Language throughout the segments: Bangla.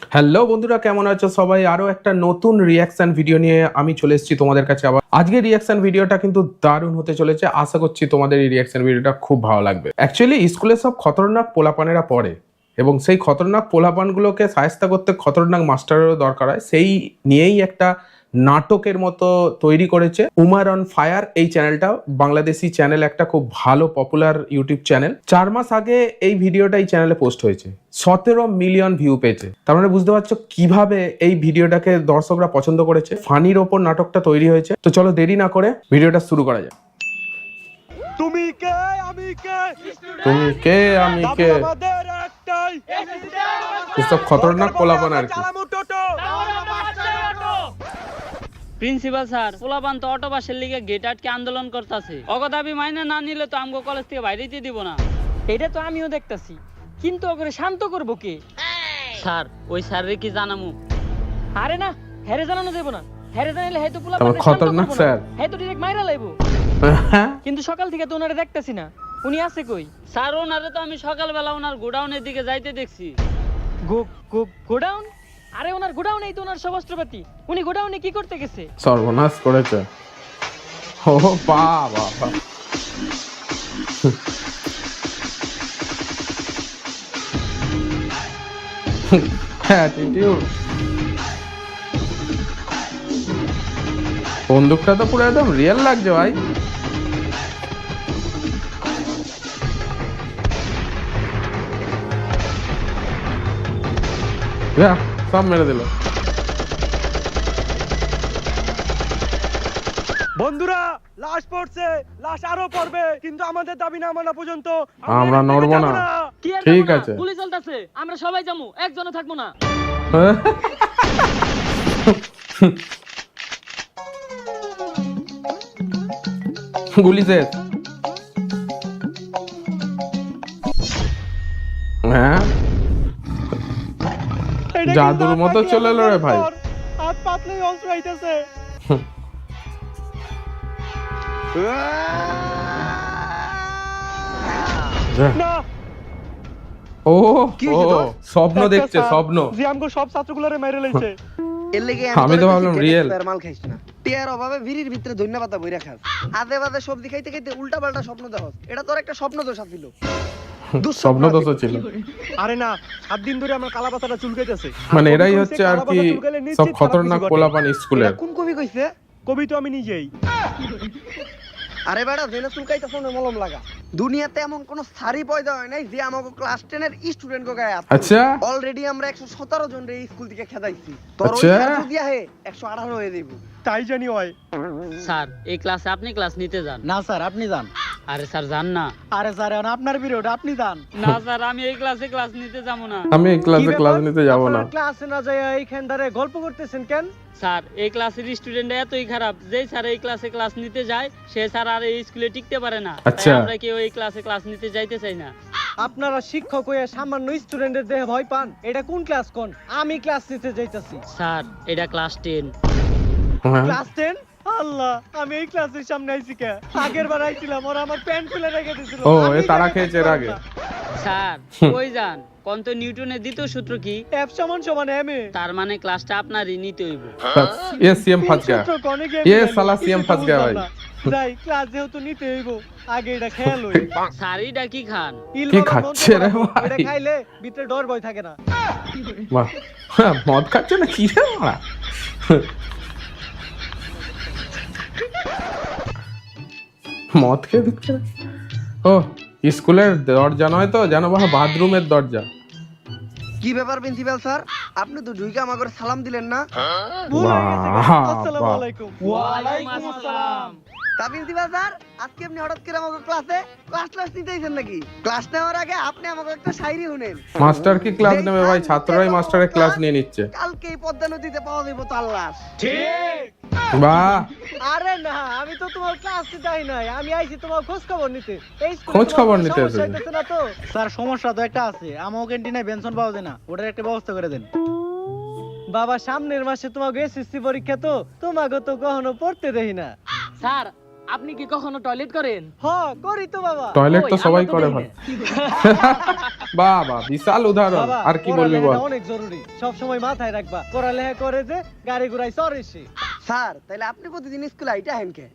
হ্যালো বন্ধুরা, কেমন আছো সবাই? আরো একটা নতুন রিঅ্যাকশন ভিডিও নিয়ে আমি চলে এসেছি তোমাদের কাছে আবার। আজকে রিঅ্যাকশন ভিডিওটা কিন্তু দারুণ হতে চলেছে। আশা করছি তোমাদের এই রিঅ্যাকশন ভিডিওটা খুব ভালো লাগবে। অ্যাকচুয়ালি স্কুলে সব খতরনাক পোলাপানেরা পড়ে এবং সেই খতরনাক পোলাপানগুলোকে শায়েস্তা করতে খতরনাক মাস্টারেরও দরকার হয়। সেই নিয়েই একটা নাটকের মতো তৈরি করেছে উমার অন ফায়ার এই চ্যানেলটা। বাংলাদেশি চ্যানেল, একটা খুব ভালো পপুলার ইউটিউব চ্যানেল। 4 মাস আগে এই ভিডিওটা এই চ্যানেলে পোস্ট হয়েছে, 17 মিলিয়ন ভিউ পেয়েছে। তার মানে বুঝতে পারছো কিভাবে এই ভিডিওটাকে দর্শকরা পছন্দ করেছে। ফানির ওপর নাটকটা তৈরি হয়েছে। তো চলো দেরি না করে ভিডিওটা শুরু করা যাক। তুমি কে আমি কে তুমি কে আমি দাবি কে, আমাদের একটাই এসব খতরনাক পোলাপান আর কি। চালামু টোটো প্রিন্সিপাল স্যার, পোলাপান তো অটো বাসের লিগে গেট আটকে আন্দোলন করতেছে। অগো দাবি মাইনে না নিলে তো আমগো কলেজ থেকে বাইরেতে দিব না। এটা তো আমিও দেখতাছি, কিন্তু ওকে শান্ত করবো কে? স্যার, ওই স্যারের কি জানামু? আরে না, হেরে জানানো যাবো না। হেরে জানাইলে হয়তো পোলা তারপর খতরনাক স্যার। হয়তো ডিরেক্ট মাইরা লাইবো। কিন্তু সকাল থেকে তো ওনারে দেখতাছি না, উনি আছে কই? স্যার, ওনারে তো আমি সকালবেলা ওনার গোডাউনের দিকে যাইতে দেখছি। গোডাউন? আরে ওনার গোডাউনেই তো ওনার সব অস্ত্রপাতি। উনি গোডাউনে কি করতে গেছে? সর্বনাশ করেছে। ও বাবা, অ্যাটিটিউড। বন্দুকটা তো পুরো একদম রিয়েল লাগছে ভাই। সব মেরে দিল। বন্ধুরা, লাশ পড়ছে, লাশ আরো পড়বে, কিন্তু আমাদের দাবি না মানা পর্যন্ত আমরা নড়বো না। কি আর ঠিক যাবো না? আছে। গুলি চলতেছে, আমরা সবাই যাবো, একজনও থাকবো না। গুলি শেষ। হ্যাঁ, এটা জাদুর কিন্তু মতো আপনাকে চলে এলো রে ভাই। হাত পাতলেই অস্ত্র আইতেছে। না, ও কি হয়েছে ও, তোর? স্বপ্ন একটা দেখছে, স্যার স্বপ্ন। যে আমগো সব ছাত্রগুলোরে মেরে লাইছে। এর লেগে আমি তো ভাবলাম real। মাল খাইছ না। টিয়ার অভাবে ভিড়ির ভিতরে ধন্যবাদ বইরা খাস। আদে বাদে সবজি খাইতে খাইতে উল্টা পাল্টা স্বপ্ন দেখস। এটা তোর একটা স্বপ্ন দোষ ছিল। স্বপ্ন দোষ ছিল। আরে না, 7 দিন ধরে আমার কালা পাতাটা চুলকাইতেছে। মানে এরাই হচ্ছে আর কি সব খতরনাক পোলাপান স্কুলের। কোন কবি কইছে? কবি তো আমি নিজেই। আরে বেটা জেনে চুলকাইতে ফোনে মলম লাগা। দুনিয়াতে এমন কোন সারি পয়দা হয় নাই যে আমাকে ক্লাস 10 এর স্টুডেন্ট কো গায়ে আছে। আচ্ছা, অলরেডি আমরা 117 জন রে স্কুল থেকে খেদাইছি। তোর ওই আচ্ছা। ছাত্র দিয়া হে 118 হয়ে দেব। তাই জানি হয়। স্যার, এই ক্লাসে আপনি ক্লাস নিতে যান। না স্যার আপনি যান। আরে স্যার, যান না। আরে স্যার এখন আপনার পিরিয়ড, আপনি যান। না স্যার, আমি এই ক্লাসে ক্লাস নিতে যাবো না। আমি এই ক্লাসে ক্লাস নিতে যাব না। ক্লাসে না যাই এইখান ধারে গল্প করতেছেন কেন? স্যার, এই ক্লাসের স্টুডেন্ট এতই খারাপ, যেই স্যার এই ক্লাসে ক্লাস নিতে যায় সে স্যার আর এই স্কুলে টিকতে পারে না। তাই আচ্ছা। আমরা কেউ এই ক্লাসে ক্লাস নিতে যাইতে চাই না। আপনারা শিক্ষক হয়ে সামান্য স্টুডেন্টের দেহে ভয় পান? এটা কোন ক্লাস কোন? আমি ক্লাস নিতে যাইতাছি। স্যার, এটা ক্লাস 10। হ্যাঁ। ক্লাস 10? আল্লাহ, আমি এই ক্লাসের সামনে আইছি কে? আগের বার আইছিলাম ওরা আমার প্যান্ট খুলে রেখে দিয়েছিল। ও, আমি এ তারা জায়গায় খেয়েছে এর থাকতে আগে। পারবো না। স্যার, কই যান? কোন তো নিউটনের দ্বিতীয় সূত্র কি? F সমান m এ। তার মানে ক্লাসটা আপনারই নিতে হইব। ये सीएम फंस गया। সূত্র কোনে গিয়ে ये মিলাইলো? साला सीएम কিছুই फंस गया বুঝলাম भाई। না। যাই ক্লাস যেহেতু নিতে হইব, আগে এটা খেয়াল হই। স্যারইটা কি খান? ইল কি বাবা খাচ্ছে রে মন্ত্র ভাই? এটা খাইলে ভিতরে ডর ভয় থাকে না। বাহ, হ্যাঁ, মদ খাচ্ছে না কি রে মারা? মদ খেয়ে দিচ্ছে না। ও, স্কুলের দরজা নয় তো, জানো বাবা, বাথরুমের দরজা। কি ব্যাপার প্রিন্সিপাল স্যার? আপনি তো ঢুইকা আমাকে সালাম দিলেন না? ভুল হয়ে গেছে। বাহ, আসসালামু বাহ। আলাইকুম। ওয়ালাইকুম আসসালাম। তা প্রিন্সিপাল স্যার, আজকে আপনি হঠাৎ করে আমাকে ক্লাস নিতে আইছেন নাকি? ক্লাস নেওয়ার আগে আপনি আমাকে একটা শায়রি শুনেন। মাস্টার কি ক্লাস নেবে ভাই? ছাত্ররাই মাস্টারের ক্লাস নিয়ে নিচ্ছে। কালকে এই পদ্মা নদীতে পাওয়া যাবে তার লাশ। বাহ, আরে না, আমি তো তোমার ক্লাস নিতে আই নাই, আমি আইছি তোমার খোঁজ খবর নিতে। এই স্কুলে খোঁজ তোমার খবর কোনো নিতে সমস্যা এসেছে। হইতেছে না তো? স্যার সমস্যা তো একটা আছে, আমার ক্যান্টিনে বেনসন পাওয়া যায় না, ওটার একটা ব্যবস্থা করে দেন। বাবা সামনের মাসে তোমাকে এসএসসি পরীক্ষা, তো তোমাকে তো কখনো পড়তে দেই না। স্যার, আপনি কি কখনো টয়লেট করেন? হ করি তো বাবা। টয়লেট তো ওই, সবাই আমরা তো করে দেই ভাই। না। বাবা বিশাল উদাহরণ। বাবা, আর কি বলবি বল। পড়ালেখাটা অনেক জরুরি, সব সময় মাথায় রাখবা। পড়ালেখা করে যে গাড়ি ঘোড়ায় চড়ে সে। স্যার তাহলে আপনি প্রতিদিন স্কুলে আইটা হেন কে?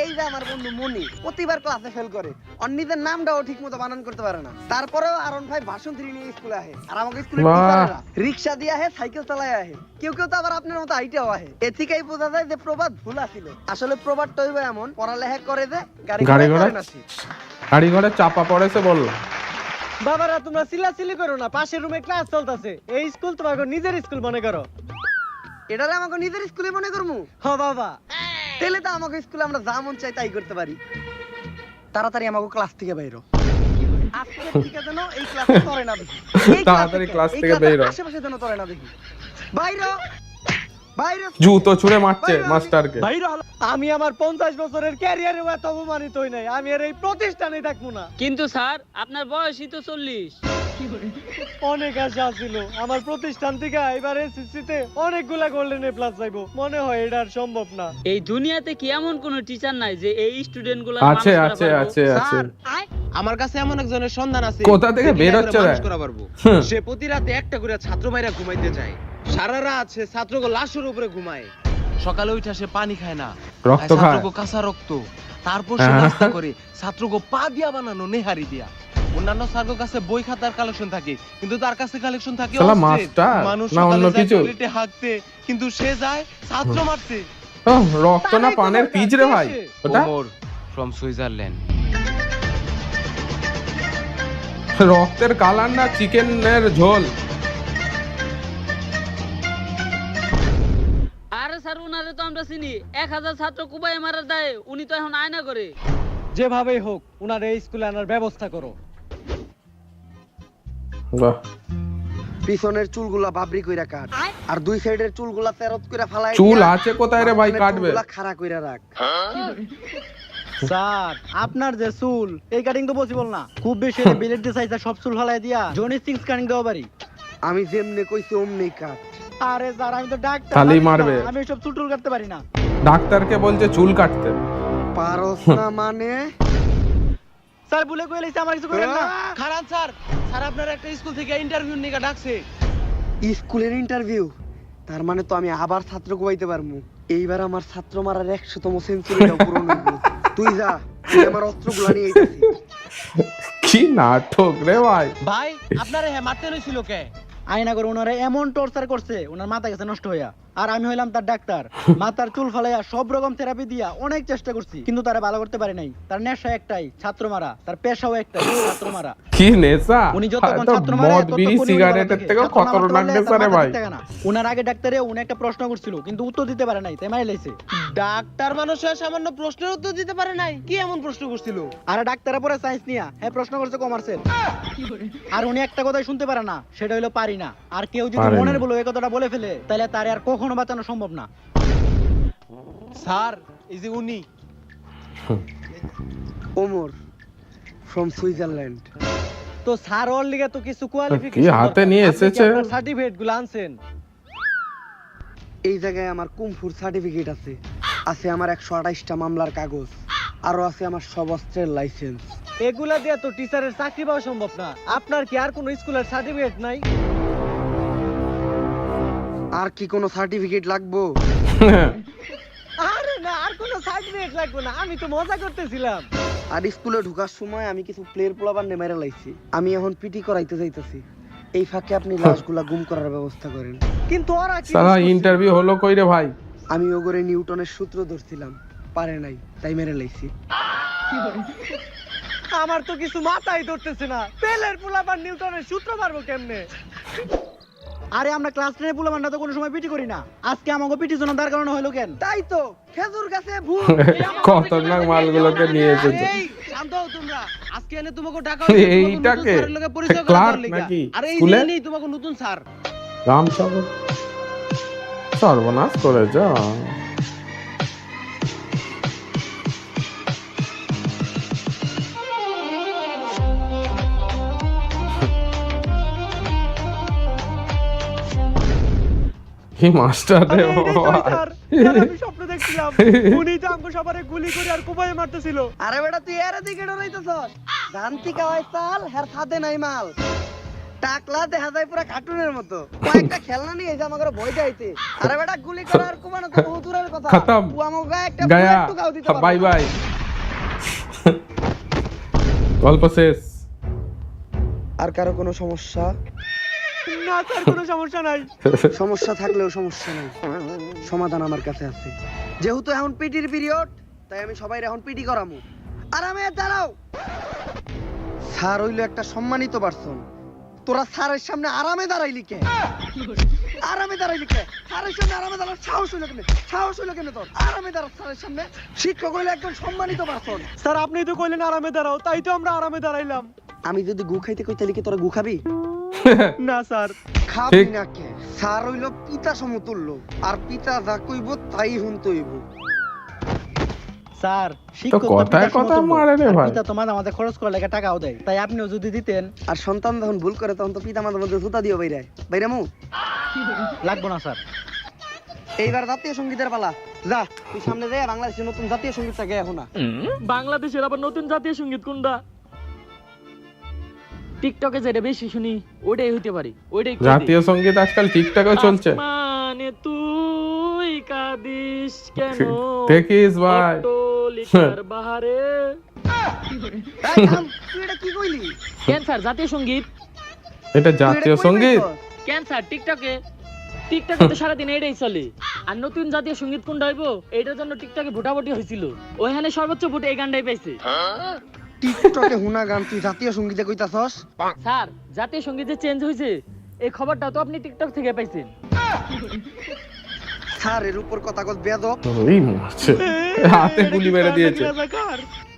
এই যে আমার বন্ধু মনি প্রতিবার ক্লাসে ফেল করে, ওর নিজের নামটাও ঠিক মতো বানান করতে পারে না, তারপরেও আরন ভাই ভাষণ 3 নিয়ে স্কুলে আহে। আর আমাকে স্কুলে বাহ। টিচাররা রিকশা দিয়ে আহে, সাইকেল চালায় আহে, কেউ কেউ তো আবার আপনার মতো আইটাও আহে। এ থেকেই বোঝা যায় যে প্রবাদ ভুল ছিল। আসলে প্রবাদটা হইবে এমন, পড়ালেখা করে যে গাড়ি গাড়ি ঘোড়া ঘোড়া চড়ে না সে। গাড়ি ঘোড়া চাপা পড়েছে বললাম। বাবারা তোমরা চিল্লাচিল্লি করো না, পাশের রুমে ক্লাস চলতেছে। এই স্কুল তোমাকে নিজের স্কুল মনে করো। এটারে আমাকে নিজের স্কুলে মনে করমু? হ বাবা। তাহলে তো আমাকে স্কুলে আমরা যা মন চাই তাই করতে পারি। তাড়াতাড়ি আমাকে ক্লাস থেকে বাইরো। আজকে থেকে যেন এই ক্লাসে তরে না দেখি। এই তাড়াতাড়ি ক্লাস এই থেকে ক্লাসের বেরো। আশেপাশে যেন তরে না দেখি। বাইরো বাইরো। জুতো ছুঁড়ে মারছে মাস্টারকে। ভাইরা হলো, আমি আমার 50 বছরের ক্যারিয়ারে এত অপমানিত হই নাই। আমি আর এই প্রতিষ্ঠানে থাকবো না। কিন্তু স্যার আপনার বয়সই তো 40। অনেক আশা ছিল আমার প্রতিষ্ঠান থেকে এবার এসএসসি তে অনেকগুলা গোল্ডেন এ প্লাস পাইবো। মনে হয় এটা আর সম্ভব না। এই দুনিয়াতে কি এমন কোন টিচার নাই যে এই স্টুডেন্টগুলো আছে আছে আছে আছে। আমার কাছে এমন একজনের সন্ধান আছে কোথা থেকে যে বের কিনা হচ্ছে করে রে? মানুষ করা পারবো। হুম। সে প্রতি রাতে একটা করে ছাত্র মাইরা ঘুমাইতে যায়, সারা রাত সে ছাত্রকে লাশের উপরে ঘুমায়, সকালে উঠে সে পানি খায় না, রক্ত খায় খায়। ছাত্রকে কাঁচা রক্ত, তারপর সে হ্যাঁ। নাস্তা করে ছাত্রকে পা দিয়া বানানো নেহারি দিয়া। অন্যান্য স্যারের কাছে বই খাতার কালেকশন থাকে, কিন্তু তার কাছে কালেকশন থাকে শালা অস্ত্রের। মাস্টার মানুষ না অন্য সকালে যায় কিছু? টয়লেটে হাঁকতে, কিন্তু সে যায় ছাত্র মারতে। রক্ত না পানের পিচ রে ভাই ওটা। Omar from Switzerland. রক্তের কালার না চিকেনের ঝোল। আরে স্যার উনারে তো আমরা চিনি, 1000 ছাত্র কুবাই মারার দায়ে উনি তো এখন আয়না করে। যেভাবেই হোক উনার এই স্কুলে আনার ব্যবস্থা করো। বাহ। পিছনের চুলগুলা বাবরি কইরা কাট, আর দুই সাইডের চুলগুলা তেরত কইরা ফালাই। চুল আছে কোথায় রে ভাই কাটবে? চুলগুলা খাড়া কইরা রাখ। স্যার আপনার যে চুল এই কাটিং তো পসিবল না। খুব বেশি বিলেট দিয়ে সাইজা সব চুল ফালাই দিয়া জনি সিংস কাটিং দেওয়া পারি। আমি যেমনে কইছি অমনি কাট। আরে স্যার আমি তো ডাক্তার, খালি জানি না, মারবে। আমি সব চুল টুল কাটতে পারি না। ডাক্তারকে বলছে চুল কাটতে। পারস না মানে? স্যার ভুলে কই লাইছে, আমার কিছু করেন না। খারান স্যার, স্যার আপনার একটা স্কুল থেকে ইন্টারভিউ নিয়ে ডাকছে। স্কুলের ইন্টারভিউ? তার মানে তো আমি আবার ছাত্র কোয়াইতে পারমু। এইবার আমার ছাত্র মারার 100তম সেঞ্চুরিটা পূরণ হইব। তুই যা, আমি আমার অস্ত্রগুলা নিয়ে আইতাছি। কি নাটক রে ভাই। ভাই আপনারে হ্যাঁ মারতে হইছিল কে? আয়না করে ওনারা এমন টর্চার করছে ওনার মাথা গেছে নষ্ট হইয়া। আর আমি হইলাম তার ডাক্তার, মাথার চুল ফালাইয়া সব রকম থেরাপি দিয়া অনেক চেষ্টা করছি, কিন্তু তারা ভালো করতে পারে নাই। তার নেশা একটাই, ছাত্র মারা। তার পেশাও একটাই, ছাত্র মারা। কি নেশা? উনি যতক্ষণ তো ছাত্র মারে মদ বিড়ি ততক্ষণ উনি সিগারেটের ভালো থেকে থাকে। ছাত্র না মারতে খতরনাক পারলে নেশা তার রে মাথা ভাই। ঠিক থাকে না। উনার আগে ডাক্তারে উনি একটা প্রশ্ন করছিল, কিন্তু উত্তর দিতে পারে নাই, তাই মারি লাইছে। ডাক্তার মানুষ হয়ে সামান্য প্রশ্নের উত্তর দিতে পারে নাই? কি এমন প্রশ্ন করছিল? আর ডাক্তারে পরে সায়েন্স নিয়া হ্যাঁ প্রশ্ন করছে কমার্সের। আর উনি একটা কথাই শুনতে পারে না, সেটা হলো পারি না। আর কেউ যদি পারে না। মনের বলে এই কথাটা বলে ফেলে, তাহলে তার আর কখনো বাঁচানো সম্ভব না। স্যার এই যে উনি ওমর ফ্রম সুইজারল্যান্ড। তো স্যার ওর লিগে তো কিছু কি কোয়ালিফিকেশন হাতে নিয়ে এসেছে? সার্টিফিকেট গুলো আনছেন? এই জায়গায় আমার কুমফুর সার্টিফিকেট আছে, আছে আমার 128টা মামলার কাগজ, আরো আছে আমার সব অস্ত্রের লাইসেন্স। এগুলা দিয়ে তো টিচারের চাকরি পাওয়া সম্ভব না। আপনার কি আর কোনো স্কুলের সার্টিফিকেট নাই? আর কি কোনো সার্টিফিকেট লাগবো? আরে না, আর কোনো সার্টিফিকেট লাগবে না, আমি তো মজা করতেছিলাম। আর স্কুলে ঢোকার সময় আমি কিছু প্লেয়ার পোলাবার নেমেরে লাইছি। আমি এখন পিটি করাইতে যাইতেছি। এই ফাঁকে আপনি লাশগুলা গুম করার ব্যবস্থা করেন। কিন্তু ওরা কি সালা করছে? ইন্টারভিউ হলো কই রে ভাই? আমি ওগরে নিউটনের সূত্র ধরছিলাম, পারে নাই, তাই মেরে লাইছি। আমার তো কিছু মাথায় ধরতেছে না। পেলের পোলাপান নিউটনের সূত্র পারবো কেমনে? আরে আমরা ক্লাস 10 এর পোলাপানটা তো কোনো সময় পিটি করি না। আজকে আমাকে পিটি জন্য দাঁড় করানো হলো কেন? তাই তো খেজুর গাছে ভূত। খতরনাক মালগুলোকে নিয়ে এসেছে। এই শান্ত হও তোমরা। আজকে এনে তোমাকে ডাকা এইটাকে পরিচয় করে ক্লার্ক দেওয়ার লিগা। নাকি আর এই স্কুলে? নেই তোমাকে নতুন স্যার। রামসাগর সর্বনাশ করে যা। কি মাস্টার রে আরে এইটাই তো বাবা। স্যার, স্যার, আমি স্বপ্ন দেখছিলাম উনি তো আমাকে সবারে গুলি করে আর কোপায় মারতেছিল। আরে বেটা তুই এর দিকে ডরাইতেছস জানতি কাওয়াই চাল হের সাথে নাই মাল টাকলা দেখা যায় পুরো কার্টুনের মতো কয়েকটা খেলনা নিয়ে এসে আমাকে ভয় দেখাইতে আরে বেটা গুলি করা আর কোমানো তো বহু দূরের কথা খতম। ও আমাকে গায়ে একটা গায়া বুলেট টুকাও দিতে পারবে বাই না। বাই। গল্প শেষ। আর কারো কোনো সমস্যা না স্যার, কোনো সমস্যা নাই। সমস্যা থাকলেও সমস্যা নাই সমাধান আমার কাছে আছে যেহেতু এখন পিটির পিরিয়ড তাই আমি সবাই এখন পিটি করামু আরামে দাঁড়াও স্যার হইলো একটা সম্মানিত পারসন তোরা স্যারের সামনে আরামে দাঁড়াইলি কে আরামে দাঁড়াইলি কে স্যারের সামনে আরামে দাঁড়ার সাহস হইলো কেন তোর আরামে দাঁড়া স্যারের সামনে শিক্ষক হইলো একজন সম্মানিত পারসন স্যার, আপনি তো কইলেন আরামে দাঁড়াও, তাই তো আমরা আরামে দাঁড়াইলাম। আমি যদি গু খাইতে কই তাহলে কি তোরা গু খাবি না স্যার। খাবি ঠিক। না কে স্যার হইলো পিতা সমতুল্য আর পিতা যা কইব তাই হুনতে হইব স্যার শিক্ষক তো কথায় পিতার কথা সমতুল্য। মারে রে আর ভাই। পিতা তোমার আমাদের খরচ করার লেগে টাকাও দেয়, তাই আপনিও যদি দিতেন। আর সন্তান যখন ভুল করে তখন তো পিতা মাতার মধ্যে জুতা দিও বাইরে মু লাগবো না স্যার। এইবার জাতীয় সঙ্গীতের পালা যা তুই সামনে যায় বাংলাদেশের নতুন জাতীয় সঙ্গীতটা গে এখন না বাংলাদেশের আবার নতুন জাতীয় সঙ্গীত কোনটা? টিকটকে যেটা বেশি শুনি ওটাই হইতে পারে, ওইটাই কই দে। জাতীয় সঙ্গীত আজকাল টিকটকেও চলছে। আসমানে তুই কাঁদিস কেন দেখিস ভাই। অট্টালিকার বাহারে। এই থাম, তুই এটা কি কইলি কেন স্যার জাতীয় সঙ্গীত? এটা তুই এটা জাতীয় কই সঙ্গীত। পাইছস? কেন স্যার টিকটকে তো সারাদিন এটাই চলে। আর নতুন জাতীয় সঙ্গীত কোনটা হইব এটার জন্য টিকটকে ভোটাভুটি হয়েছিল, ওইখানে সর্বোচ্চ ভোট এই গানটাই পাইছে। টিকটকে হুনা গান তুই জাতীয় সঙ্গীতে কইতাছস স্যার জাতীয় সঙ্গীত যে চেঞ্জ হয়েছে এই খবরটা তো আপনি টিকটক থেকে পাইছেন। স্যারের উপর কথা কত বেয়াদব ওই মারছে। হাতে গুলি মেরে দিয়েছে।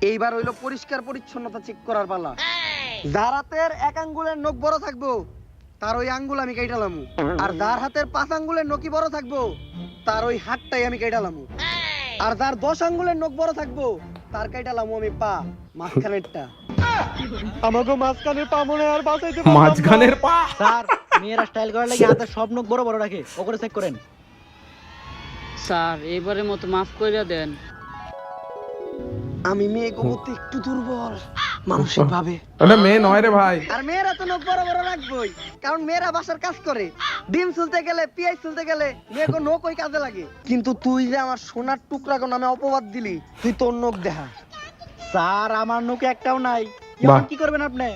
এইবার হইলো পরিষ্কার পরিচ্ছন্নতা চেক করার পালা যার হাতের এক আঙ্গুলের নখ বড় থাকবো তার ওই আঙ্গুল আমি কাইটালামু আর যার হাতের 5 আঙ্গুলের নখই বড় থাকবো তার ওই হাতটাই আমি কাইটালামু আর যার 10 আঙ্গুলের নখ বড় থাকবো তার কাইটালামু আমি পা মাঝখানেরটা আমাকে মাঝখানের পা মনে হয় আর বাঁচাইতে পারলাম না। মাঝখানের পা। স্যার মেয়েরা স্টাইল করার লাগে হাতের সব নখ বড় বড় রাখে, ও করে চেক করেন। স্যার এবারের মতো মাফ করে দেন। আমি মেয়ে গোবতে একটু দুর্বল মানসিক ভাবে ওটা মেয়ে নয় রে ভাই। আর মেয়েরা তো নখ বড় বড় রাখবোই কারণ মেয়েরা বাসার কাজ করে ডিম চুলতে গেলে পিয়াজ চুলতে গেলে মেয়েকে নখ ওই কাজে লাগে কিন্তু তুই যে আমার সোনার টুকরা কোন নামে অপবাদ দিলি তুই তোর নখ দেখা স্যার আমার নখ একটাও নাই, বাহ। এখন কি করবেন আপনি?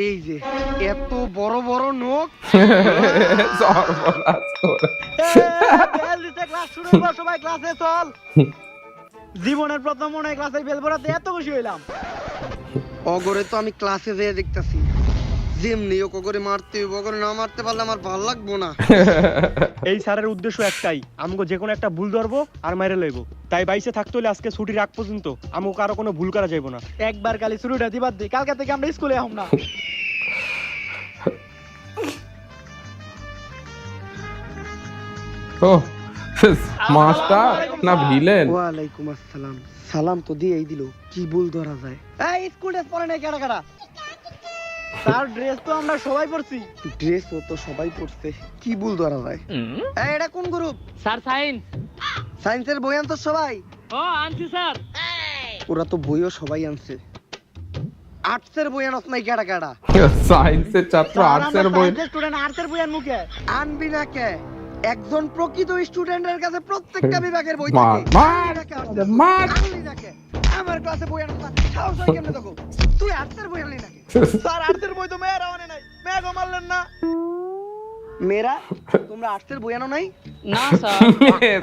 এই যে এত বড় বড় নখ সর্বনাশ করে। ক্লাস শুরু হইব, সবাই ক্লাসে চল। জীবনের প্রথম মনে হয় ক্লাসে বেল পড়াতে এত খুশি হইলাম। অগরে তো আমি ক্লাসে যেয়ে দেখতাছি যেমনি ও কগরে মারতে হইব অগরে না মারতে পারলে আমার ভালো লাগবো না এই স্যারের উদ্দেশ্য একটাই, আমাকে যে কোনো একটা ভুল ধরবো আর মাইরে লইব। তাই বাইসে থাকতে হলে আজকে ছুটির আগ পর্যন্ত আমাকে কারো কোনো ভুল করা যাইব না। একবার খালি শুরুটা দিবার দি, কালকে থেকে আমরা স্কুলে আহম না। ও মাস্টার না ভিলেন। ওয়ালাইকুম আসসালাম সালাম তো দিয়েই দিল কি ভুল ধরা যায় এই স্কুল ড্রেস পরে নাই কেডা কেডা স্যার ড্রেস তো আমরা সবাই পরছি। ড্রেস ও তো সবাই পড়ছে কি ভুল ধরা যায় এই এটা কোন গ্রুপ স্যার সাইন। সায়েন্সের বই আনতো সবাই ও আনছি স্যার। ওরা তো বইও সবাই আনছে আর্টসের বই আনস নাই কেডা কেডা সায়েন্সের ছাত্র আর্টসের বই। স্টুডেন্ট আর্টসের বই আন মুখে আনবি না কে একজন প্রকৃত স্টুডেন্টের কাছে প্রত্যেকটা বিভাগের বই মার, থাকে মার, আনবি না কে arts-এর? মার। আনলি না কে? আমার ক্লাসে বই আনস না সাহস হয় কেমনে দেখো তুই আর্টসের বই আনলি নাকি স্যার আর্টসের বই তো মেয়েরা আনে নাই, মেয়ে গো মারলেন না। মেয়েরা তোমরা আর্টসের বই আনো নাই না স্যার।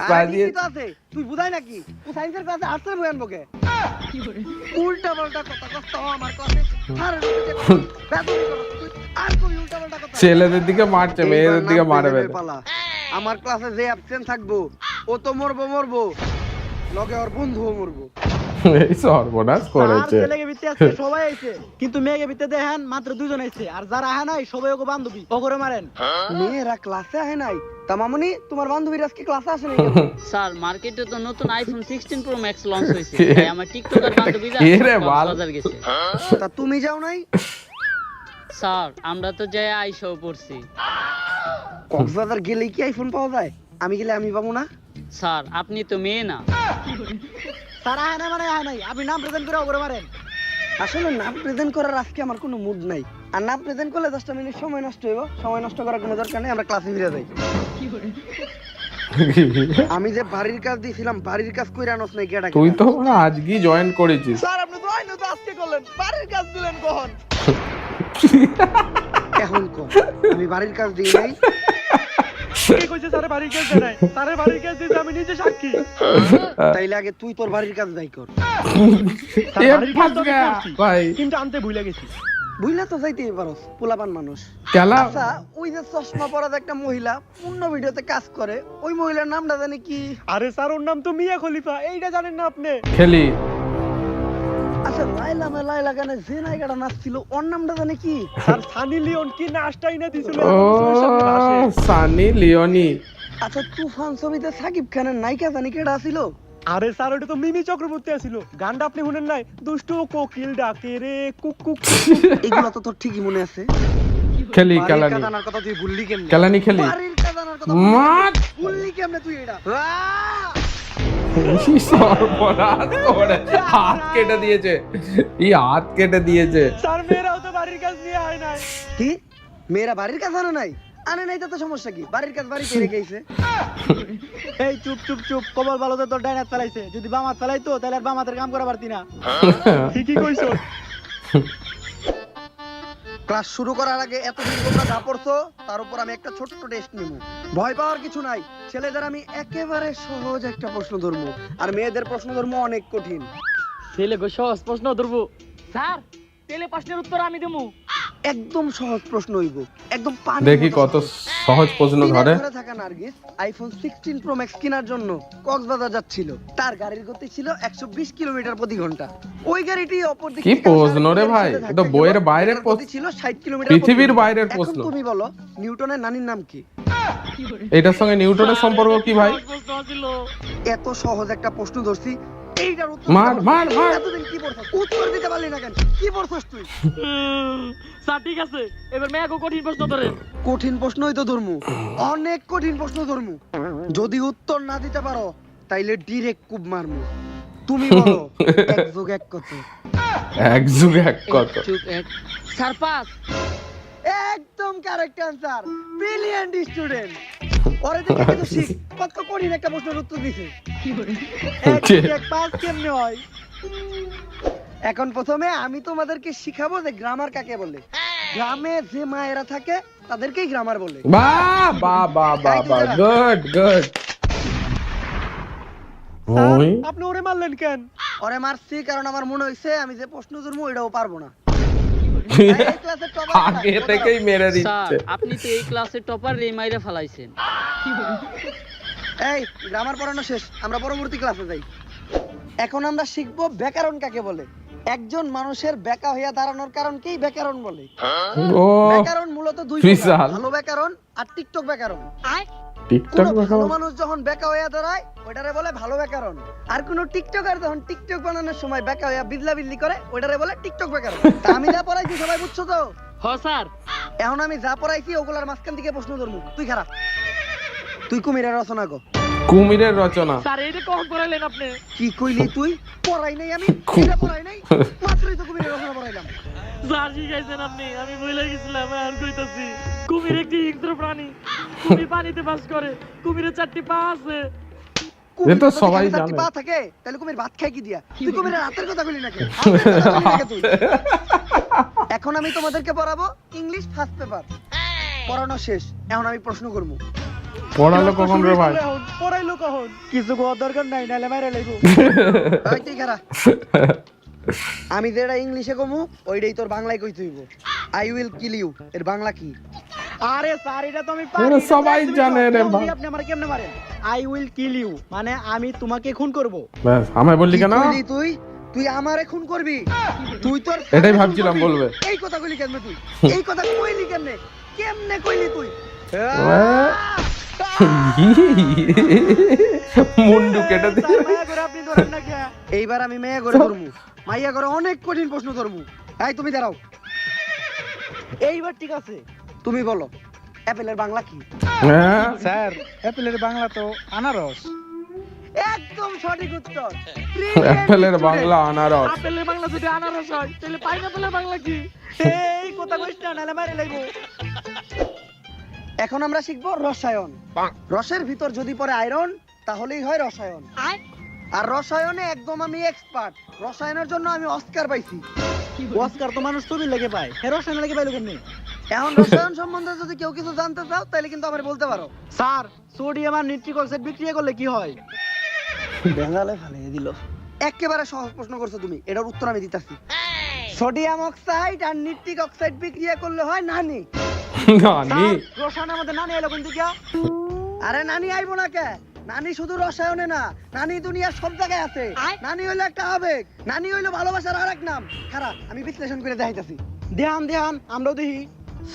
সাজিয়ে তো আছে তুই বুঝাই নাকি তুই সায়েন্সের ক্লাসে আর্টসের বই আনবো কে উল্টা পাল্টা কথা কষ্ট আমার ক্লাসে স্যারের উল্টে বেদবি করো তুই আর কোন উল্টা পাল্টা কথা ছেলেদের দিকে মারছে, মেয়েদের দিকে মারবে। পালা আমার ক্লাসে যে অ্যাবসেন্ট থাকবো ও তো মরবো লগে ওর বন্ধুও মরবো এই সর্বনাশ স্যার করেছে। ছেলেকে ভিত্তি আছে সবাই আইছে, কিন্তু মেয়েকে ভিত্তি দেখেন মাত্র 2 জন আইছে, আর যারা আহে নাই সবাই ওকে বান্ধবী, ও করে মারেন। মেয়েরা ক্লাসে আহে নাই তা মামুনি তোমার বান্ধবীরা আজকে ক্লাসে আসে নাই স্যার মার্কেটে তো নতুন আইফোন 16 প্রো ম্যাক্স লঞ্চ হয়েছে, তাই আমার টিকটকার বান্ধবীরা কে রে বাল? বাজার গেছে। তা তুমি যাও নাই স্যার আমরা তো যাই আইসাও পড়ছি। কক্সবাজার গেলে কি আইফোন পাওয়া যায়? আমি গেলে আমি পাবো না? স্যার আপনি তো মেয়ে না। স্যার আয় নাই মানে আয় নাই, আপনি নাম প্রেজেন্ট করে ওপরে মারেন। আসলে নাম প্রেজেন্ট করার আজকে আমার কোনো মুড নাই। আর নাম প্রেজেন্ট করলে 10টা মিনিট সময় নষ্ট হইব। সময় নষ্ট করার কোনো দরকার নেই, আমরা ক্লাসে ফিরে যাই। আমি যে বাড়ির কাজ দিয়েছিলাম, বাড়ির কাজ কইরা আনস নাই কেডা? তুই তো আজকেই জয়েন করেছিস। স্যার আপনি তো আইনো তো আজকে করলেন, বাড়ির কাজ দিলেন কখন? এখন কর, আমি বাড়ির কাজ দিই নাই। কে কইছে স্যারের বাড়ির কাজ দেয় নাই? স্যারের বাড়ির কাজ দিতে আমি নিজে সাক্ষী। তাইলে আগে তুই তোর বাড়ির কাজ দাই কর। স্যার, এ বাড়ির কাজ তো আমি ফাঁস গয়া, করছি, ভাই। কিন্তু আনতে ভুলে গেছি। বুঝলা তো যাইতেই পারস, পোলাপান মানুষ। কেলা আচ্ছা, ওই যে চশমা পরা একটা মহিলা পূর্ণ ভিডিওতে কাজ করে, ওই মহিলার নামটা জানি কি? আরে স্যার ওর নাম তো মিয়া খলিফা, এইটা জানেন না আপনি? খেলি। আচ্ছা, লাইলা গানে যে নায়িকাটা নাচছিল, ওর নামটা জানি কি? স্যার সানি লিওন কি নাচটাই না দিছিল ও সানি লিওনি। আচ্ছা, তুফান ছবিতে সাকিব খানের নায়িকা জানি কেডা ছিল? আরে স্যার ওটা তো মিমি চক্রবর্তী আছিল। গানটা আপনি শুনেন নাই? দুষ্টু কোকিল ডাকে রে কুক কুক। এগুলো তো তোর ঠিকই মনে আছে। খেলি বাড়ির কেলানি কাজ আনার কথা তুই ভুললি কেমনে? কেলানি খেলি। বাড়ির কাজ আনার কথা মার। ভুললি কেমনে তুই এটা? সর্বনাশ করে হাত কেটে দিয়েছে, এই হাত কেটে দিয়েছে। স্যার মেয়েরাও তো বাড়ির কাজ নিয়ে হয় নাই। কি? মেয়েরা বাড়ির কাজ আনে নাই? আনে নাই তো সমস্যা কি? বাড়ির কাজ বাড়িতে রেখেছে। এই চুপ চুপ চুপ, কবল ভালো তোর ডাইন হাত ফেলাইছে, যদি বাম হাত ফেলাইতো তাহলে আর বাম হাতের কাম করা পারতি না। ঠিকই কইছো। ক্লাস শুরু করার আগে এতদিন তোমরা যা পড়ছো তার উপর আমি একটা ছোট্ট টেস্ট নিব। ভয় পাওয়ার কিছু নাই। ছেলেদের আমি একেবারে সহজ একটা প্রশ্ন ধরবো, আর মেয়েদের প্রশ্ন ধরবো অনেক কঠিন। ছেলে গো সহজ প্রশ্ন ধরবো। স্যার তেলে প্রশ্নের উত্তর আমি দেবো। একদম সহজ প্রশ্ন হইব, একদম পানি। দেখি কত সহজ প্রশ্ন ধরে। ধরে থাকা নার্গিস আইফোন 16 প্রো ম্যাক্স কেনার জন্য কক্সবাজার যাচ্ছিল। তার গাড়ির গতি ছিল 120 কিলোমিটার প্রতি ঘন্টা। ওই গাড়িটি অপর দিক কি থেকে প্রশ্ন রে ভাই? সাথে এটা বইয়ের বাইরের ধাক্কা খেলো, গতি প্রশ্ন, ছিল 60 কিলোমিটার পৃথিবীর প্রতি ঘন্টা। বাইরের এখন প্রশ্ন। তুমি বলো নিউটনের নানির নাম কি? এটার সঙ্গে নিউটনের সম্পর্ক কি ভাই? প্রশ্ন ছিল। এত সহজ একটা প্রশ্ন ধরছি, এইটার উত্তর মার, দাও। মার, মার। এতদিন কি পড়ছস? উত্তর দিতে পারলি না কেন? কি পড়ছস তুই? স্যার ঠিক আছে, এবার মেয়াকে কঠিন প্রশ্ন ধরেন। কঠিন প্রশ্নই তো ধরমু, অনেক কঠিন প্রশ্ন ধরমু। যদি উত্তর না দিতে পারো তাইলে ডিরেক্ট কুব মারমু। তুমি বলো 1 যোগ 1 কত? এক যুগ এক কত? Sir pass. একদম কারেক্ট অ্যানসার, ব্রিলিয়ান্ট স্টুডেন্ট। ওরে দেখে কিন্তু শিখ, কত কঠিন একটা প্রশ্নের উত্তর দিছে। এক পাস কেমনে হয়? এখন প্রথমে আমি তোমাদেরকে শিখাবো যে গ্রামার কাকে বলে। গ্রামে যে মায়েরা থাকে তাদেরকেই গ্রামার বলে। বাহ বাহ বাহ বাহ বাহ, গুড গুড। স্যার, ওই আপনি ওরে মারলেন কেন? ওরে মারছি কারণ আমার মনে হইছে আমি যে প্রশ্ন ধরবো এটাও পারবো না। এই ক্লাসের টপার আগে থেকেই মেরে স্যার দিচ্ছে। আপনি তো এই ক্লাসের টপার রে মাইরে ফেলাইছেন। এই গ্রামার পড়ানো শেষ, আমরা পরবর্তী ক্লাসে যাই। এখন আমরা শিখবো ব্যাকরণ কাকে বলে। একজন মানুষের বেকা হইয়া দাঁড়ানোর কারণকেই ব্যাকরণ বলে। ও ব্যাকরণ মূলত দুই বিশাল। প্রকার, ভালো ব্যাকরণ আর টিকটক ব্যাকরণ। টিকটক কোন ভালো দেখাও। মানুষ যখন বেকা হইয়া দাঁড়ায় ওটারে বলে ভালো ব্যাকরণ, আর কোন টিকটকার যখন টিকটক বানানোর সময় বেকা হইয়া বিদলা বিদলি করে ওটারে বলে টিকটক ব্যাকরণ। তা আমি যা পড়াইছি সবাই বুঝছো তো? হ স্যার। এখন আমি যা পড়াইছি ওগুলার মাঝখান থেকে প্রশ্ন ধরবো। তুই খারাপ, তুই কুমিরের রচনা কর। কুমিরের রচনা। স্যার এইটা কখন করাইলেন আপনি? কি কইলি তুই? পড়াই নাই আমি, এটা পড়াই নাই, মাত্রই তো কুমিরের রচনা পড়াইলাম। স্যার শিখাইছেন আপনি, আমি ভুলে গেছিলাম আর কইতাছি। কুমির একটি হিংস্র প্রাণী, কুমির পানিতে বাস করে, কুমিরের 4টি পা আছে। কুমির তো যদি সবাই খালি চারটি জানে। পা থাকে তাহলে কুমির ভাত খায় কি দিয়া? তুই কুমিরের হাতের কথা বলি নাকি? হাতের কথা বলি নাকি তুই? এখন আমি তোমাদেরকে পড়াবো ইংলিশ ফার্স্ট পেপার। পড়ানো শেষ, এখন আমি প্রশ্ন করবো। পড়ালো কখন রে ভাই? এখন পড়াইলো কখন? কিছু কোয়ার দরকার নাই, নাইলে মাইরা লাইবো। ওই তুই খারাপ। আমি যেটা ইংলিশে কমু ওইটাই তোর বাংলায় কইতে হইব। আই উইল কিল ইউ এর বাংলা কি? আরে স্যার এটা তো আমি ওরা পারি। সবাই জানে রে ভাই। আপনি আমারে কেমনে মারেন? আই উইল কিল ইউ মানে আমি তোমাকে খুন করব। ব্যাস, আমায় বললি কি কেন? কইলি তুই? তুই আমারে খুন করবি? তুই তোর এটাই খুন ভাবছিলাম করবি? বলবে। এই কথা কইলি কেমনে তুই? এই কথা কইলি কেমনে? কেমনে কইলি তুই? মুন্ডু কেটে দি। স্যার মায়া করে আপনি ধরেন না কে? এইবার আমি মেয়ে করে ধরমু। মাইয়া করে অনেক কঠিন প্রশ্ন ধরমু। এই তুমি দাঁড়াও। এইবার ঠিক আছে। তুমি বলো অ্যাপেলের বাংলা কি? হ্যাঁ স্যার অ্যাপেলের বাংলা তো আনারস। একদম সঠিক উত্তর। অ্যাপেলের বাংলা আনারস। আপেলের বাংলা যদি আনারস হয় তাহলে পাইনাপেলের বাংলা কি? এই কথা কইছ না, নালে মাইরে লাইবো। এখন আমরা শিখবো রসায়ন। রসের ভিতর যদি পড়ে আয়রন তাহলেই হয় রসায়ন। আর রসায়নে একদম আমি এক্সপার্ট। রসায়নের জন্য আমি অস্কার পাইছি। অস্কার তো মানুষ ছবি লেগে পায়, হে রসায়ন লেগে পাইলো কেমনে? এখন রসায়ন সম্বন্ধে যদি কেউ কিছু জানতে চাও তাহলে কিন্তু আমার বলতে পারো। স্যার সোডিয়াম আর নিট্রিক অক্সাইড বিক্রিয়া করলে কি হয়? বেঙ্গালে ফালিয়ে দিল। একেবারে সহজ প্রশ্ন করছো তুমি, এটার উত্তর আমি দিতাছি। সোডিয়াম অক্সাইড আর নিট্রিক অক্সাইড বিক্রিয়া করলে হয় নানি। নানি রসায়ন আমাদের নানি এলো কোন দিকে? আরে নানি আইবো না কে? নানি শুধু রসায়নে না, নানি দুনিয়ার সব জায়গায় আছে। নানি হইলো একটা আবেগ, নানি হইলো ভালোবাসার আরেক নাম। খারাপ, আমি বিশ্লেষণ করে দেখাইতাছি। ধ্যান আমরাও দেখি।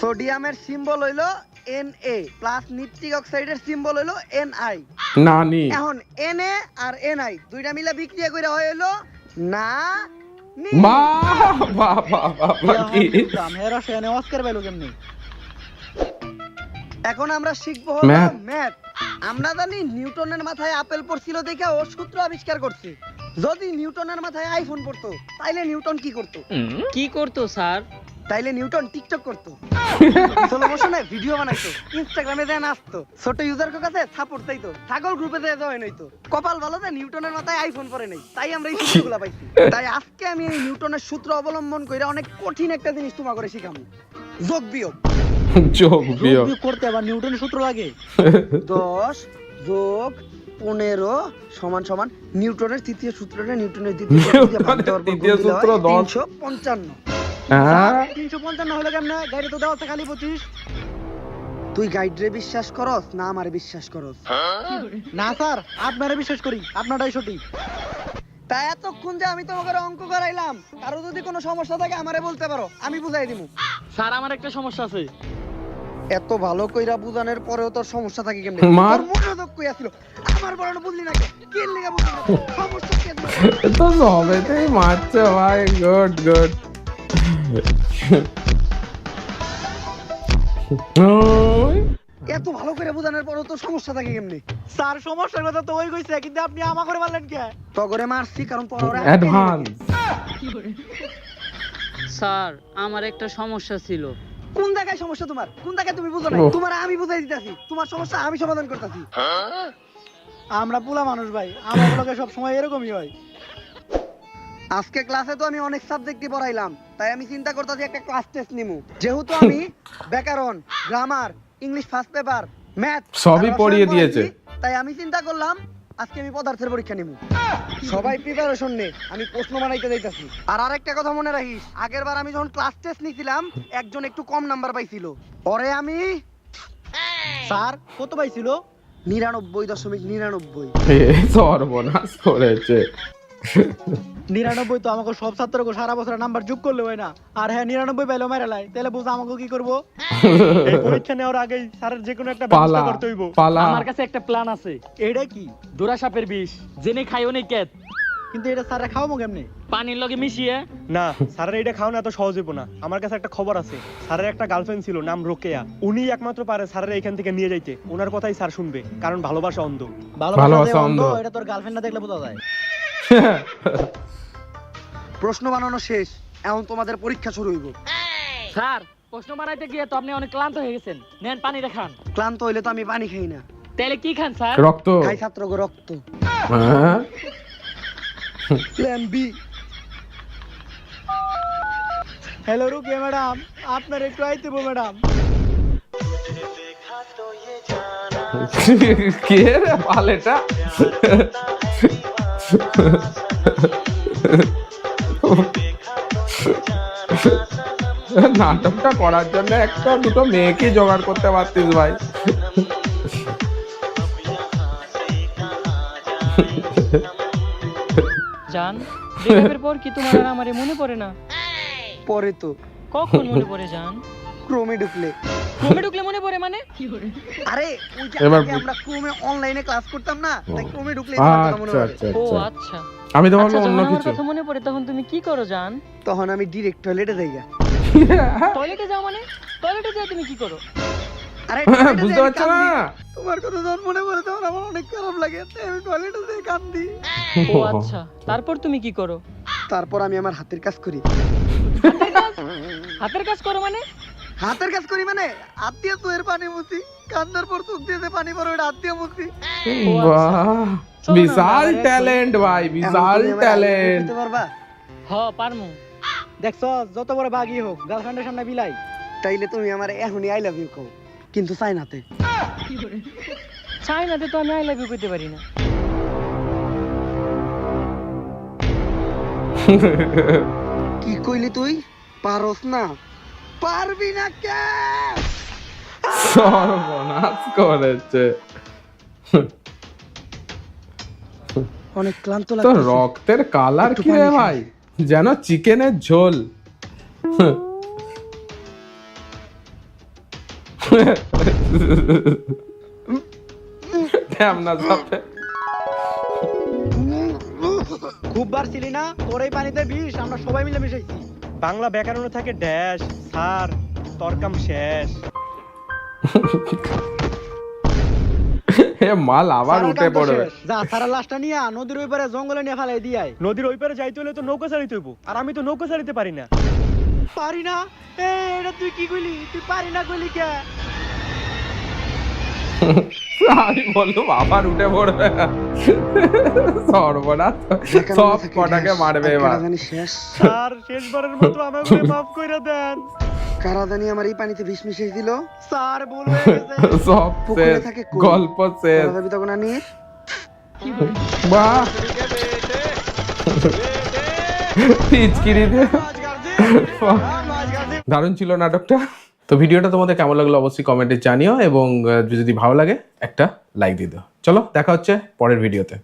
সোডিয়ামের সিম্বল হইলো Na প্লাস নিট্রিক অক্সাইডের সিম্বল হইলো Ni। নানি এখন Na আর Ni দুইটা মিলে বিক্রিয়া কইরা হইলো না নি। বাবা কি হে রসায়নে অস্কার পাইলো কেমনে? এখন আমরা শিখবো হলো Math। ম্যাথ। আমরা জানি নিউটনের মাথায় আপেল পড়ছিল দেখে ও সূত্র আবিষ্কার করছে। যদি নিউটনের মাথায় আইফোন পড়তো তাইলে নিউটন কি করতো? কি করতো স্যার? তাইলে নিউটন টিকটক করতো, স্লো মোশনে ভিডিও বানাইতো, ইনস্টাগ্রামে দেন আসতো, ছোট ইউজারের কাছে সাপোর্ট চাইতো, ছাগল গ্রুপে দিয়ে জয়েন হইতো। কপাল ভালো যে নিউটনের মাথায় আইফোন পড়ে নাই, তাই আমরা এই সূত্রগুলো পাইছি। তাই আজকে আমি এই নিউটনের সূত্র অবলম্বন করে অনেক কঠিন একটা জিনিস তোমাকে করে শিখামু, যোগ বিয়োগ। যোগ বিয়োগ করতে আবার নিউটনের সূত্র লাগে? 10 যোগ 15 সমান সমান নিউটনের তৃতীয় সূত্রটা নিউটনের দ্বিতীয় সূত্র দিয়ে ভাগ দেওয়ার পর তৃতীয় গুণ দিলে সূত্র হয় 10। 355। হ্যাঁ 355 হলো কেমনে? গাড়ি তো দেওয়া আছে খালি 25। তুই গাইডরে বিশ্বাস করস না আমারে বিশ্বাস করস? না স্যার, আপনারা বিশ্বাস করি, আপনারাই সঠিক। তাই এতক্ষণ যে আমি তোমাকে অঙ্ক করাইলাম, কারো যদি কোনো সমস্যা থাকে আমারে বলতে পারো, আমি বুঝাই দিমু। স্যার আমার একটা সমস্যা আছে। এত ভালো কইরা বুঝানোর পরেও তোর সমস্যা থাকে কেমনে? মার। তোর মনোযোগ কই আছিল? আমার বড় বুঝলি না কে? কি লাগা বুঝলি না? সমস্যা কি আছে? তো সবেতেই মারছে ভাই। গুড গুড এত ভালো করে বুঝানোর পরেও তোর সমস্যা থাকে কেমনে? স্যার সমস্যার কথা তো ওই কইছে, কিন্তু আপনি আমা করে বললেন কে? তগরে মারছি কারণ তোর ওরা অ্যাডভান্স। স্যার আমার একটা সমস্যা ছিল। কোন জায়গায় সমস্যা তোমার? কোন জায়গায় তুমি বুঝো না? ওহ। তোমার আমি বুঝাই দিতাছি, তোমার সমস্যা আমি সমাধান করতেছি। আমরা পোলা মানুষ ভাই, আমাদের সব সময় এরকমই হয়। আজকে ক্লাসে তো আমি অনেক সাবজেক্টই পড়াইলাম, তাই আমি চিন্তা করতেছি একটা ক্লাস টেস্ট নিমু। যেহেতু আমি ব্যাকরণ, grammar, English first paper, math সবই পড়িয়ে দিয়েছে। তাই আমি চিন্তা করলাম আজকে আমি পদার্থের পরীক্ষা নিমু। সবাই প্রিপারেশন নে, আমি প্রশ্ন বানাইতে যাইতাছি। আর আরেকটা কথা মনে রাখিস, আগের বার আমি যখন ক্লাস টেস্ট নিছিলাম একজন একটু কম নাম্বার পাইছিল, পরে আমি স্যার কত পাইছিল? 99.99। সর্বনাশ করেছে। 99 তো আমাকে সব ছাত্রকে সারা বছর নাম্বার যোগ করলে হয় না। আর হ্যাঁ 99 পাইলো মেরালাই, তাহলে বুঝ আমাকে কি করব? এই পরীক্ষা নেওয়ার আগেই স্যারের যে কোনো একটা পালা ব্যবস্থা করতে হইব। পালা আমার কাছে একটা প্ল্যান আছে। এইটা কি? দোরা সাপের বিষ জেনে খাই অনেক ক্যাত, কিন্তু এটা স্যার খাওয়াবো কেমনে? পানির লগে মিশিয়ে। না, স্যারের এটা খাওয়ানো এত সহজ হইব না। আমার কাছে একটা খবর আছে, স্যারের একটা গার্লফ্রেন্ড ছিল, নাম রোকেয়া। উনি একমাত্র পারে স্যারের এখান থেকে নিয়ে যাইতে। ওনার কথাই স্যার শুনবে, কারণ ভালোবাসা অন্ধ। ভালোবাসা অন্ধ। অন্ধ, এটা তোর গার্লফ্রেন্ড না দেখলে বোঝা যায়। প্রশ্ন বানানো শেষ, এখন তোমাদের পরীক্ষা শুরু হইব। স্যার প্রশ্ন বানাইতে গিয়ে তো আপনি অনেক ক্লান্ত হয়ে গেছেন, নেন পানি দেখান। ক্লান্ত হইলে তো আমি পানি খাই না, তাহলে কি খান স্যার? রক্ত। খাই ছাত্রকে রক্ত। হ্যাঁ প্ল্যান বি। হ্যালো রুকিয়া ম্যাডাম, আপনার একটু আইতে বো ম্যাডাম। কে রে পালেটা? নাটকটা করার জন্য একটা দুটো মেয়েকে জোগাড় করতে পারতিস ভাই। জান ব্রেকআপের পর কি তোমার আর আমারে মনে পড়ে না? পরে তো কখন মনে পড়ে জান? ক্রোমে ঢুকলে। ক্রমে ঢুকলে মনে পড়ে মানে? আরে ওই যে এবার আগে আমরা ক্রোমে অনলাইনে ক্লাস করতাম না, তাই ক্রোমে ঢুকলে মনে আচ্ছা পড়ে। আচ্ছা ও আচ্ছা আচ্ছা। আমি তো আচ্ছা, ভাবলাম যখন অন্য আমার কিছু। কথা মনে পড়ে তখন তুমি কি করো জান? তখন আমি ডিরেক্ট টয়লেটে যাই গা। টয়লেটে যাও মানে? টয়লেটে যাও তুমি কি করো? আরে বুঝতে পারছো না? তোমার কথা যখন মনে পড়ে তখন আমার অনেক খারাপ লাগে তাই আমি টয়লেটে যেয়ে কান্দি। ও আচ্ছা, তারপর তুমি কি করো? তারপর আমি আমার হাতের কাজ করি। হাতের কাজ করো মানে? হাতের কাজ করি মানে হাত দিয়ে চোখের পানি মুছি, কান্দার পর চোখ দিয়ে যে পানি পড়ে ওটা হাত দিয়ে মুছি। বাহ, চলো না, বিশাল আমরা ট্যালেন্ট ভাই, এখন বিশাল তুমি আমার ট্যালেন্ট। দিতে পারবা? হ পারমু। দেখছো যত বড় বাগই হোক গার্লফ্রেন্ডের সামনে বিলাই। তাইলে তুমি আমার এখনই আই লাভ ইউ কও, কিন্তু চাইনাতে। চাইনাতে তো আমি আই লাভ ইউ কইতে পারি না। কি কইলি তুই? পারস না? পারবি না কে? সর্বনাশ করেছে। অনেক ক্লান্ত তো লাগছে। রক্তের কালার একটু কি রে পানি খাই। ভাই, যেন চিকেনের ঝোল। না সাথে খুব বার ছিলি না তোর এই পানিতে বিষ, আমরা সবাই মিলে মিশাইছি। বাংলা ব্যাকরণে থাকে ড্যাশ, স্যার তোর কাম শেষ। এ মাল আবার সারার উঠে কাম তো পড়বে। শেষ। যা সারা লাশটা নিয়ে নদীর ওই পারে জঙ্গলে নিয়ে ফেলাই দিয়াই। নদীর ওই পারে যাইতে হলে তো নৌকা চালিতে হইব, আর আমি তো নৌকা চালিতে পারি না। পারি না? এটা তুই কি কইলি? তুই পারি না কইলি কে? আমি বললাম আবার উঠে পড়বে। সর্বনাশ, যেখানে সব থাকে কটাকে শেষ, মারবে আর এবার। কারা জানি শেষ। স্যার শেষবারের মতো আমাকে মাফ কইরা দেন। কারা জানি আমার এই পানিতে বিষ মিশিয়ে দিল। স্যার ভুল হয়ে গেছে। সব পুকুরে শেষ, থাকে কই? গল্প শেষ। কারা যাবি তখন আনি? বাহ, পিচকিরি দিয়ে। দারুণ ছিল নাটকটা। তো ভিডিওটা তোমাদের কেমন লাগলো অবশ্যই কমেন্টে জানিও, এবং যদি ভালো লাগে একটা লাইক দিয়ে দাও। চলো দেখা হচ্ছে পরের ভিডিওতে।